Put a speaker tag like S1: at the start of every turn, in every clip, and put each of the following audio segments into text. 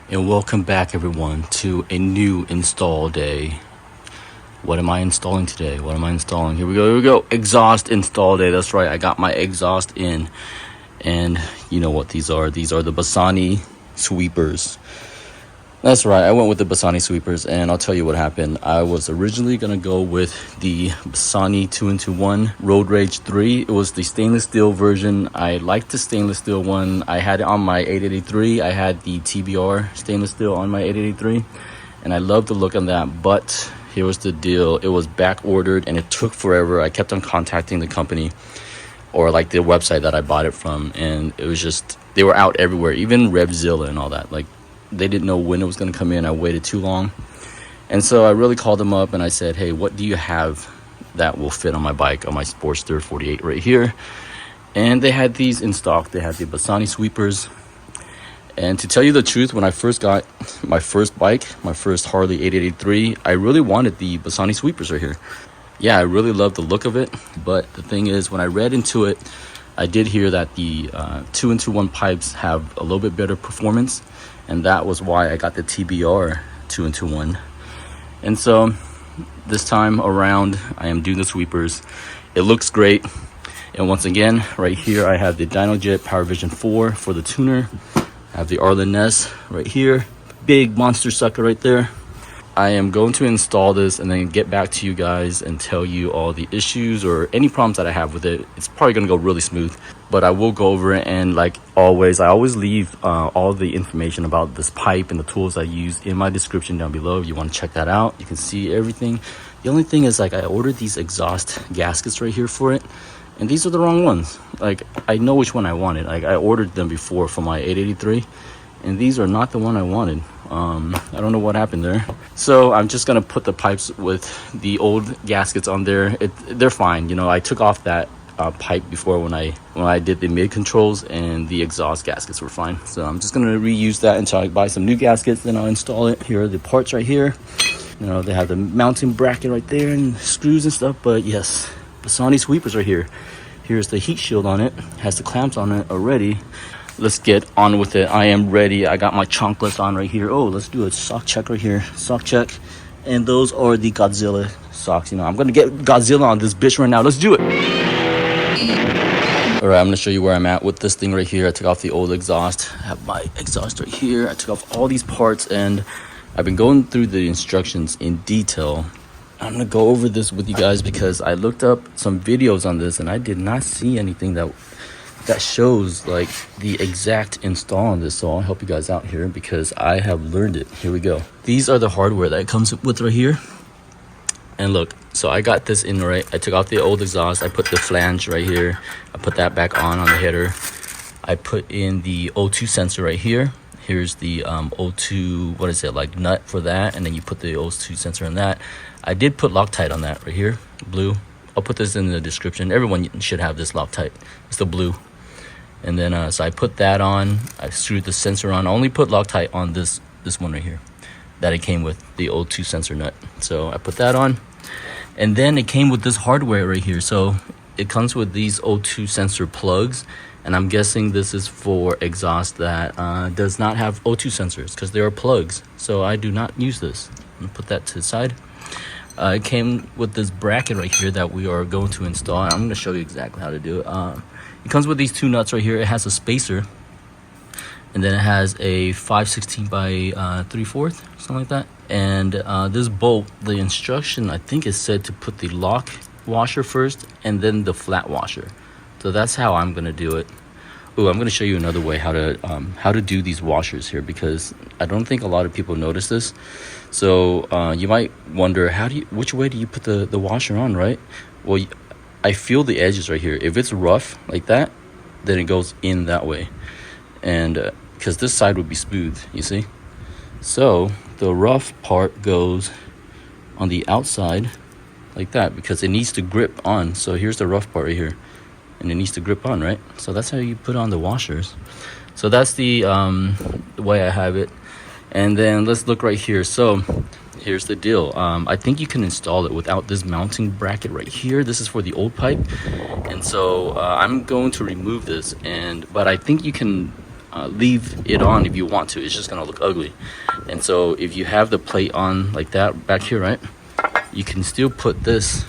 S1: And welcome back everyone to a new install day. What am I installing today? What am I installing? Here we go. Exhaust install day. That's right, I got my exhaust in. And you know what these are. These are the Bassani sweepers. That's right, I went with the Bassani sweepers, and I'll tell you what happened. I was originally gonna go with the Bassani 2-in-1 Road Rage 3. It was the stainless steel version. I liked the stainless steel one. I had it on my 883. I had the TBR stainless steel on my 883, and I loved the look on that. But here was the deal. It was back ordered, and it took forever. I kept on contacting the company, or like the website that I bought it from, and it was just, they were out everywhere, even Revzilla and all that. Like, they didn't know when it was going to come in. I waited too long. And so I really called them up and I said, hey, what do you have that will fit on my bike, on my Sportster 48 right here? And they had these in stock. They had the Bassani sweepers. And to tell you the truth, when I first got my first bike, my first Harley 883, I really wanted the Bassani sweepers right here. Yeah, I really loved the look of it. But the thing is, when I read into it, I did hear that the 2-in-1 pipes have a little bit better performance. And that was why I got the TBR 2-in-1. And so this time around, I am doing the sweepers. It looks great. And once again, right here, I have the Dynojet PV4 for the tuner. I have the Arlen Ness right here. Big monster sucker right there. I am going to install this and then get back to you guys and tell you all the issues or any problems that I have with it. It's probably going to go really smooth, but I will go over it. And like always, I always leave all the information about this pipe and the tools I use in my description down below. If you want to check that out, you can see everything. The only thing is, like, I ordered these exhaust gaskets right here for it, and these are the wrong ones. Like, I know which one I wanted. Like, I ordered them before for my 883, and these are not the one I wanted. I don't know what happened there. So I'm just gonna put the pipes with the old gaskets on there. They're fine. You know, I took off that pipe before when I did the mid controls, and the exhaust gaskets were fine. So I'm just gonna reuse that until I buy some new gaskets. Then I'll install it. Here are the parts right here. You know, they have the mounting bracket right there and screws and stuff. But yes, Bassani sweepers are here. Here's the heat shield on it. Has the clamps on it already. Let's get on with it. I am ready. I got my chonklets on right here. Oh, let's do a sock check right here. Sock check. And those are the Godzilla socks. You know, I'm going to get Godzilla on this bitch right now. Let's do it. All right, I'm going to show you where I'm at with this thing right here. I took off the old exhaust. I have my exhaust right here. I took off all these parts, and I've been going through the instructions in detail. I'm going to go over this with you guys because I looked up some videos on this, and I did not see anything that shows like the exact install on this. So I'll help you guys out here because I have learned it. Here we go. These are the hardware that it comes with right here. And look, so I got this in right. I took off the old exhaust. I put the flange right here. I put that back on the header. I put in the O2 sensor right here. Here's the O2, what is it, like nut for that, and then you put the O2 sensor in that. I did put Loctite on that right here, blue. I'll put this in the description. Everyone should have this Loctite. It's the blue. And then so I put that on. I screwed the sensor on. I only put Loctite on this one right here that it came with, the O2 sensor nut. So I put that on, and then it came with this hardware right here. So it comes with these O2 sensor plugs, and I'm guessing this is for exhaust that does not have O2 sensors because they are plugs. So I do not use this. I'm gonna put that to the side. It came with this bracket right here that we are going to install. I'm going to show you exactly how to do it. It comes with these two nuts right here. It has a spacer, and then it has a 5/16 by 3/4, something like that. And this bolt, the instruction I think is said to put the lock washer first and then the flat washer. So that's how I'm going to do it. Oh, I'm going to show you another way how to do these washers here, because I don't think a lot of people notice this. So you might wonder, which way do you put the washer on, right? Well, I feel the edges right here. If it's rough like that, then it goes in that way, and because this side would be smooth, you see. So the rough part goes on the outside like that because it needs to grip on. So here's the rough part right here, and it needs to grip on, right? So that's how you put on the washers. So that's the way I have it. And then let's look right here. So here's the deal. I think you can install it without this mounting bracket right here. This is for the old pipe, and so I'm going to remove this. But I think you can leave it on if you want to. It's just gonna look ugly. And so if you have the plate on like that back here, right, you can still put this.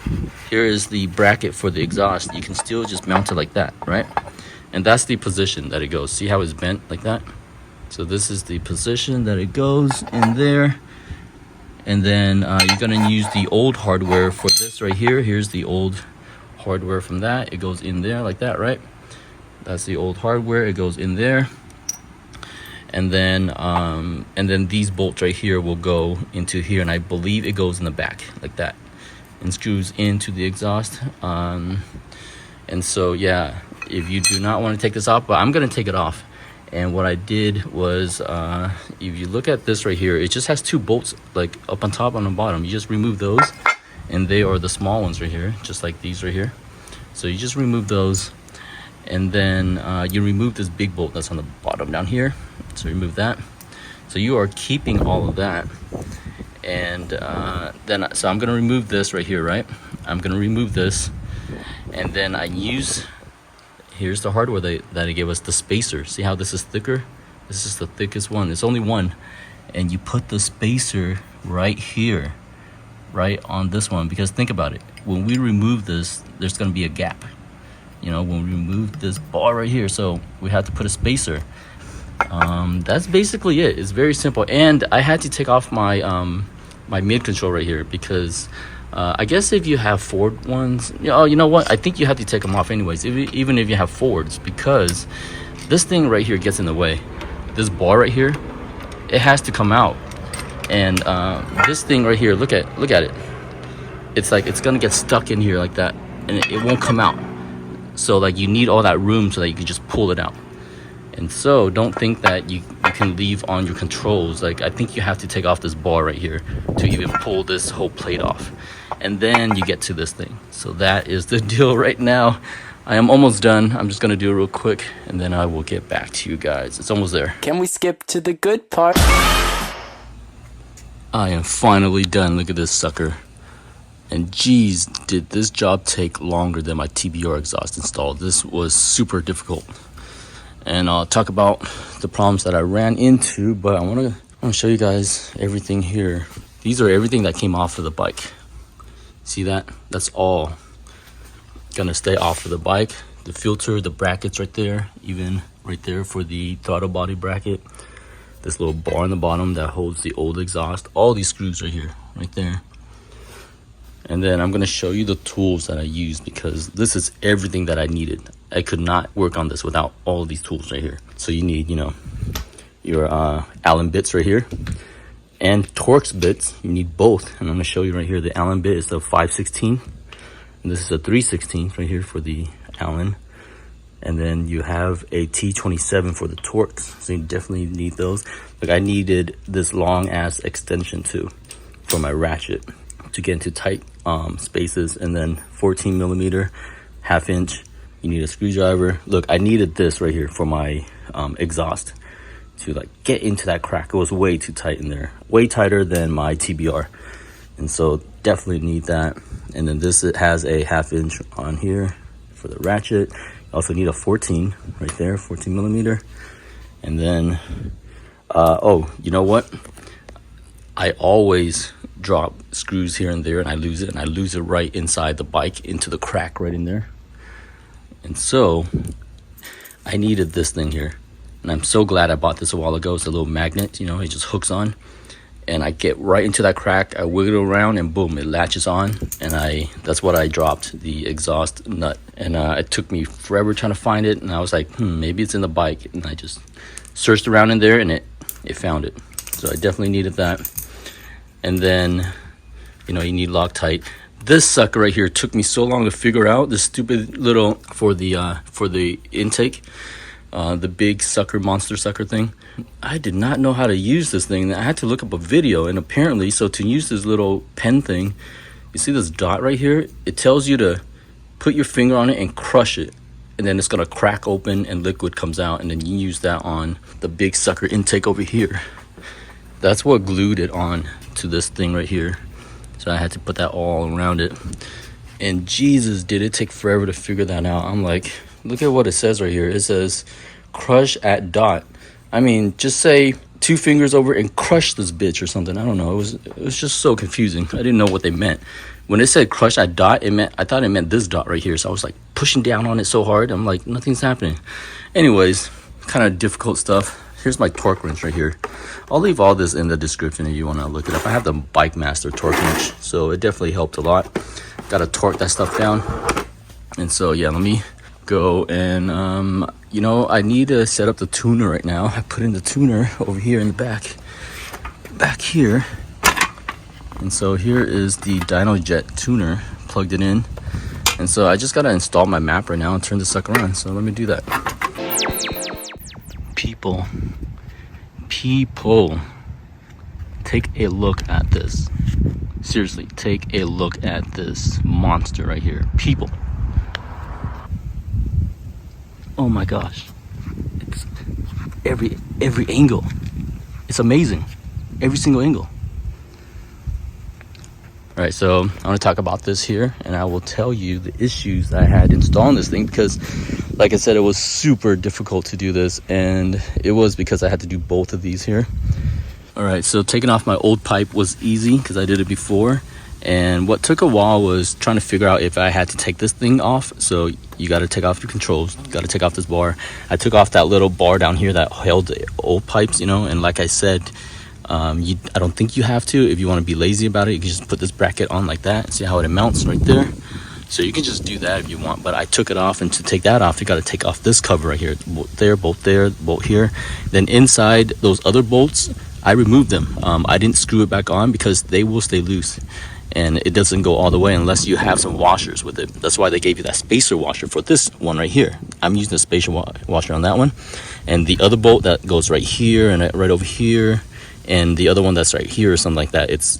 S1: Here is the bracket for the exhaust. You can still just mount it like that, right? And that's the position that it goes. See how it's bent like that? So this is the position that it goes in there. And then you're gonna use the old hardware for this right here. Here's the old hardware from that. It goes in there like that, right? That's the old hardware. It goes in there. And then these bolts right here will go into here, and I believe it goes in the back like that and screws into the exhaust. And so yeah, if you do not want to take this off, but I'm gonna take it off. And what I did was, if you look at this right here, it just has 2 bolts like up on top and on the bottom. You just remove those, and they are the small ones right here, just like these right here. So you just remove those, and then you remove this big bolt that's on the bottom down here. So remove that. So you are keeping all of that. And so I'm gonna remove this right here, right? I'm gonna remove this, and then I use, here's the hardware that it gave us, the spacer. See how this is thicker? This is the thickest one. It's only one. And you put the spacer right here, right on this one, because think about it. When we remove this, there's gonna be a gap. You know, when we remove this bar right here, so we have to put a spacer. That's basically it. It's very simple. And I had to take off my my mid control right here because I guess if you have Ford ones, you know what? I think you have to take them off anyways, even if you have Fords, because this thing right here gets in the way. This bar right here, it has to come out. And this thing right here, look at it. It's like it's gonna get stuck in here like that, and it won't come out. So like you need all that room so that you can just pull it out. And so don't think that you can leave on your controls. Like I think you have to take off this bar right here to even pull this whole plate off, and then you get to this thing. So that is the deal right now. I am almost done. I'm just gonna do it real quick, and then I will get back to you guys. It's almost there.
S2: Can we skip to the good part?
S1: I am finally done. Look at this sucker. And geez, did this job take longer than my TBR exhaust install. This was super difficult. And I'll talk about the problems that I ran into, but I want to show you guys everything here. These are everything that came off of the bike. See that? That's all gonna stay off of the bike. The filter, the brackets right there, even right there for the throttle body bracket. This little bar on the bottom that holds the old exhaust. All these screws right here, right there. And then I'm gonna show you the tools that I used, because this is everything that I needed. I could not work on this without all of these tools right here. So you need, you know, your Allen bits right here and Torx bits. You need both. And I'm gonna show you right here. The Allen bit is the 5/16, and this is a 3/16 right here for the Allen. And then you have a T27 for the Torx. So you definitely need those. Like I needed this long ass extension too for my ratchet to get into tight spaces, and then 14 millimeter, 1/2 inch. You need a screwdriver. Look, I needed this right here for my exhaust to like get into that crack. It was way too tight in there, way tighter than my TBR, and so definitely need that. And then this, it has a 1/2 inch on here for the ratchet. You also need a 14 right there, 14 millimeter. And then oh, you know what? I always drop screws here and there, and I lose it, and I lose it right inside the bike into the crack right in there. And so I needed this thing here, and I'm so glad I bought this a while ago. It's a little magnet, you know, it just hooks on, and I get right into that crack. I wiggle it around, and boom, it latches on. And that's what I dropped, the exhaust nut. And it took me forever trying to find it, and I was like, maybe it's in the bike. And I just searched around in there, and it found it. So I definitely needed that. And then, you know, you need Loctite. This sucker right here took me so long to figure out. This stupid little, for the intake, the big sucker, monster sucker thing. I did not know how to use this thing. I had to look up a video, and apparently, so to use this little pen thing, you see this dot right here? It tells you to put your finger on it and crush it, and then it's gonna crack open and liquid comes out, and then you use that on the big sucker intake over here. That's what glued it on to this thing right here. So I had to put that all around it. And Jesus, did it take forever to figure that out. I'm like, look at what it says right here. It says crush at dot. I mean, just say 2 fingers over and crush this bitch or something. I don't know. It was just so confusing. I didn't know what they meant. When it said crush that dot, I thought it meant this dot right here. So I was like pushing down on it so hard. I'm like, nothing's happening. Anyways, kind of difficult stuff. Here's my torque wrench right here. I'll leave all this in the description if you want to look it up. I have the Bike Master torque wrench, so it definitely helped a lot. Got to torque that stuff down. And so yeah, let me go and you know, I need to set up the tuner right now. I put in the tuner over here in the back here. And so here is the Dynojet tuner, plugged it in. And so I just got to install my map right now and turn this sucker on. So let me do that. People, take a look at this. Seriously, take a look at this monster right here. People. Oh my gosh. It's every angle. It's amazing. Every single angle. All right, so I want to talk about this here, and I will tell you the issues that I had installing this thing, because like I said, it was super difficult to do this, and it was because I had to do both of these here. All right, so taking off my old pipe was easy because I did it before, and what took a while was trying to figure out if I had to take this thing off. So you got to take off your controls, you got to take off this bar. I took off that little bar down here that held the old pipes, you know, and like I said, I don't think you have to. If you want to be lazy about it, you can just put this bracket on like that. See how it mounts right there? So you can just do that if you want, but I took it off, and to take that off, you got to take off this cover right here. Both there, bolt here. Then inside those other bolts, I removed them. I didn't screw it back on because they will stay loose, and it doesn't go all the way unless you have some washers with it. That's why they gave you that spacer washer for this one right here. I'm using a spacer washer on that one, and the other bolt that goes right here and right over here, and the other one that's right here or something like that,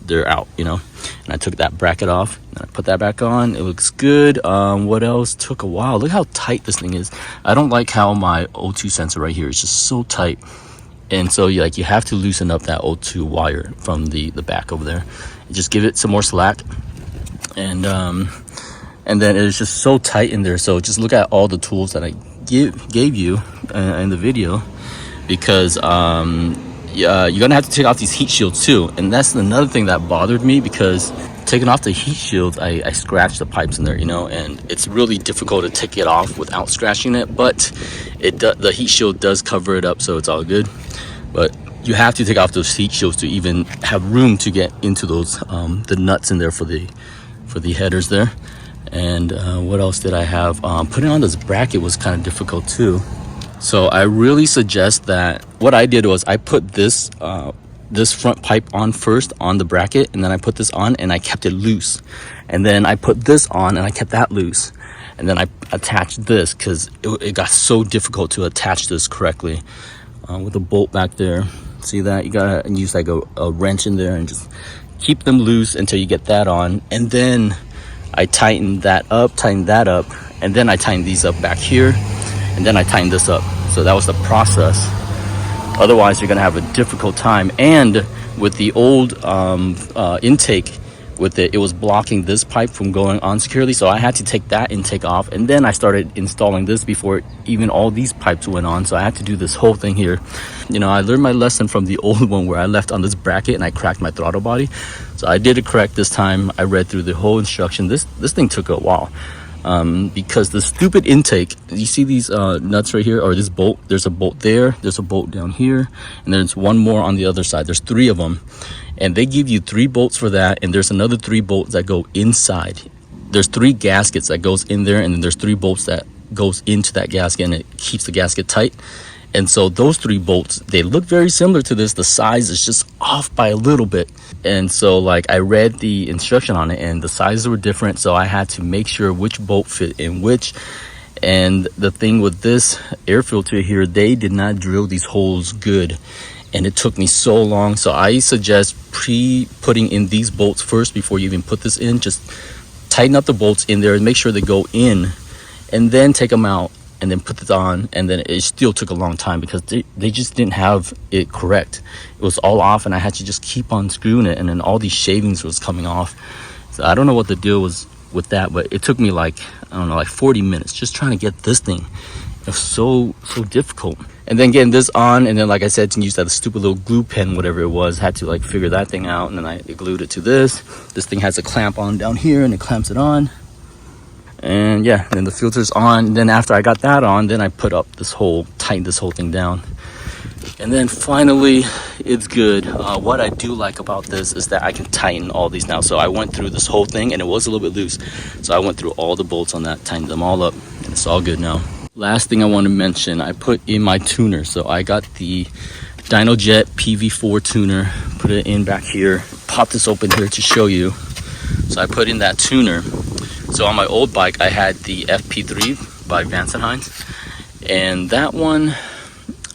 S1: they're out, you know. And I took that bracket off and I put that back on. It looks good. What else? Took a while. Look how tight this thing is. I don't like how my O2 sensor right here is just so tight, and so you have to loosen up that O2 wire from the back over there. Just give it some more slack, and then it's just so tight in there. So just look at all the tools that I gave you in the video, because you're gonna have to take off these heat shields too. And that's another thing that bothered me, because taking off the heat shields, I scratched the pipes in there, you know, and it's really difficult to take it off without scratching it, but the heat shield does cover it up, so it's all good. But you have to take off those heat shields to even have room to get into those the nuts in there for the headers there. And what else did I have? Putting on this bracket was kind of difficult too. So I really suggest that what I did was I put this front pipe on first on the bracket, and then I put this on and I kept it loose, and then I put this on and I kept that loose, and then I attached this because it got so difficult to attach this correctly with a bolt back there. See that? You gotta use like a wrench in there and just keep them loose until you get that on, and then I tightened that up, and then I tightened these up back here, and then I tightened this up. So that was the process. Otherwise you're gonna have a difficult time. And with the old intake with it was blocking this pipe from going on securely, so I had to take that intake off, and then I started installing this before even all these pipes went on. So I had to do this whole thing here. You know, I learned my lesson from the old one where I left on this bracket and I cracked my throttle body. So I did it correct this time. I read through the whole instruction. This thing took a while. Because the stupid intake, you see these nuts right here, or this bolt, there's a bolt there, there's a bolt down here, and there's one more on the other side. There's 3 of them, and they give you 3 bolts for that, and there's another 3 bolts that go inside. There's 3 gaskets that goes in there, and then there's 3 bolts that goes into that gasket, and it keeps the gasket tight. And so those 3 bolts, they look very similar to this. The size is just off by a little bit. And so like I read the instruction on it and the sizes were different. So I had to make sure which bolt fit in which. And the thing with this air filter here, they did not drill these holes good. And it took me so long. So I suggest putting in these bolts first before you even put this in. Just tighten up the bolts in there and make sure they go in, and then take them out, and then put this on. And then it still took a long time because they just didn't have it correct. It was all off, and I had to just keep on screwing it, and then all these shavings was coming off. So I don't know what the deal was with that, but it took me like, I don't know, like 40 minutes just trying to get this thing. It was so difficult. And then getting this on, and then like I said, to use that stupid little glue pen, whatever it was, had to like figure that thing out, and then I glued it to this. This thing has a clamp on down here, and it clamps it on. And yeah, then the filter's on. And then after I got that on, then I put up this whole, tightened this whole thing down. And then finally, it's good. What I do like about this is that I can tighten all these now. So I went through this whole thing, and it was a little bit loose. So I went through all the bolts on that, tightened them all up, and it's all good now. Last thing I want to mention, I put in my tuner. So I got the Dynojet PV4 tuner, put it in back here, pop this open here to show you. So I put in that tuner. So on my old bike, I had the FP3 by Vance & Hines, and that one,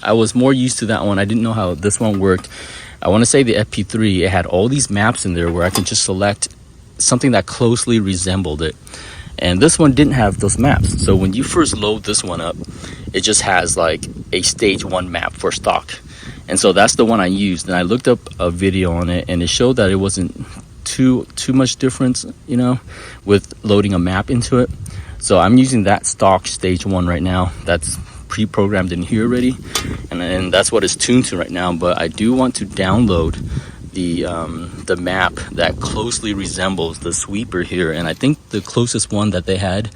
S1: I was more used to that one. I didn't know how this one worked. I want to say the FP3, it had all these maps in there where I could just select something that closely resembled it. And this one didn't have those maps. So when you first load this one up, it just has like a stage 1 map for stock. And so that's the one I used. And I looked up a video on it, and it showed that it wasn't too much difference, you know, with loading a map into it. So I'm using that stock stage 1 right now. That's pre-programmed in here already, and that's what it's tuned to right now. But I do want to download the map that closely resembles the sweeper here, and I think the closest one that they had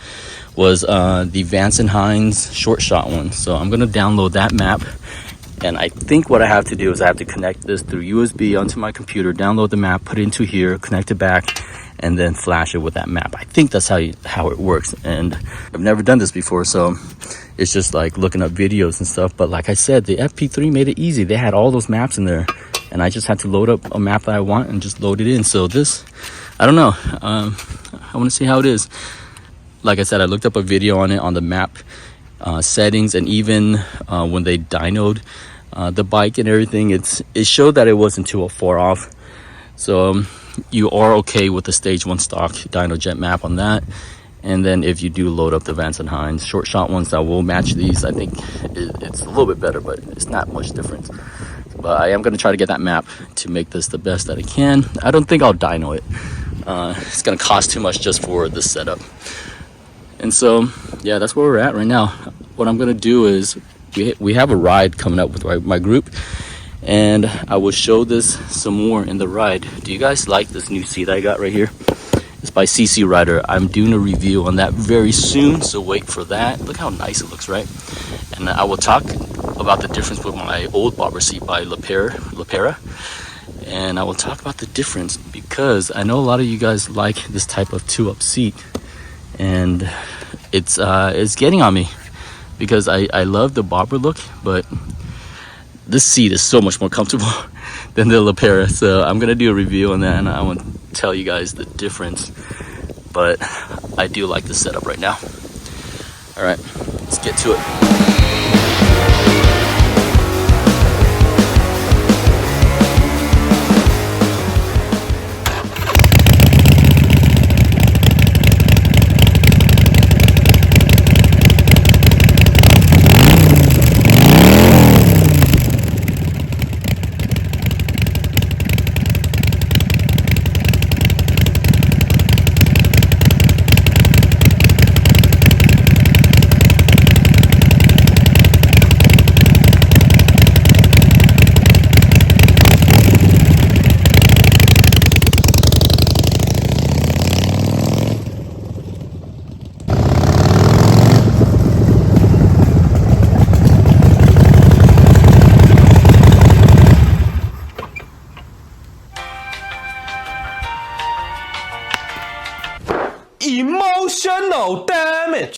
S1: was the Vance & Hines short shot one. So I'm going to download that map, and I think what I have to do is I have to connect this through USB onto my computer, download the map, put it into here, connect it back, and then flash it with that map. I think that's how it works, and I've never done this before, so it's just like looking up videos and stuff. But like I said, the FP3 made it easy. They had all those maps in there, and I just had to load up a map that I want and just load it in. So this, I don't know, I want to see how it is. Like I said, I looked up a video on it, on the map settings, and even when they dynoed the bike and everything, it showed that it wasn't too far off. So you are okay with the stage 1 stock Dynojet map on that. And then if you do load up the Vance & Hines short shot ones that will match these, I think it's a little bit better, but it's not much difference. But I am going to try to get that map to make this the best that I can. I don't think I'll dyno it. It's going to cost too much just for this setup. And so, yeah, that's where we're at right now. What I'm going to do is we have a ride coming up with my group, and I will show this some more in the ride. Do you guys like this new seat I got right here? It's by CC Rider. I'm doing a review on that very soon, so wait for that. Look how nice it looks, right? And I will talk about the difference with my old bobber seat by Lapera. And I will talk about the difference because I know a lot of you guys like this type of 2-up seat, and it's getting on me because I love the bobber look, but this seat is so much more comfortable than the Lapera. So I'm gonna do a review on that, and I want to tell you guys the difference. But I do like the setup right now. All right, let's get to it.
S3: Emotional damage.